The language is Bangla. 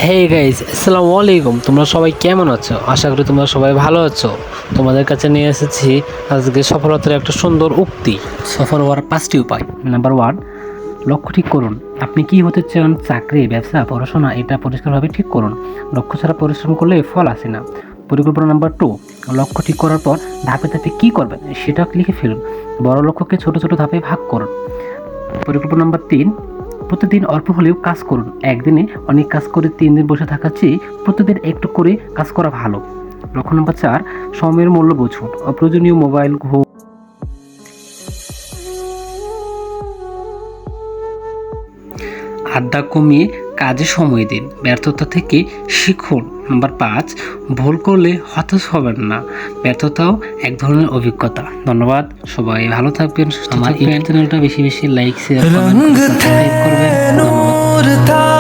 হে গাইস, আসসালামু আলাইকুম। তোমরা সবাই কেমন আছো? আশা করি তোমরা সবাই ভালো আছো। তোমাদের কাছে নিয়ে এসেছি আজকে সফলতার একটা সুন্দর উক্তি। সফল হওয়ার 5টি উপায়। নাম্বার 1, লক্ষ্য ঠিক করুন। আপনি কি হতে চান? চাকরি, ব্যবসা, পড়াশোনা, এটা পরিষ্কারভাবে ঠিক করুন। লক্ষ্য ছাড়া পরিশ্রম করলে ফল আসে না। পরিকল্পনা নাম্বার 2, লক্ষ্য ঠিক করার পর ধাপে ধাপে কী করবেন সেটা লিখে ফেলুন। বড় লক্ষ্যকে ছোট ছোট ধাপে ভাগ করুন। পরিকল্পনা নাম্বার 3, প্রতিদিন অল্প হলেও কাজ করুন। একদিনে অনেক কাজ করে 3 দিন বসে থাকার চেয়ে প্রতিদিন একটু করে কাজ করা ভালো। লক্ষ্য নাম্বার 4, সময়ের মূল্য বুঝুন। অপ্রয়োজনীয় মোবাইল, ঘুম, আড্ডা কমিয়ে কাজে সময় দিন। ব্যর্থতা থেকে শিখুন। নাম্বার 5, ভুল করলে হতাশ হবেন না। ব্যর্থতাও এক ধরনের অভিজ্ঞতা। ধন্যবাদ। সবাই ভালো থাকবেন, সুস্থ থাকবেন। আমার ইউটিউব চ্যানেলটা বেশি বেশি লাইক, শেয়ার, কমেন্ট, সাবস্ক্রাইব করবেন। ধন্যবাদ।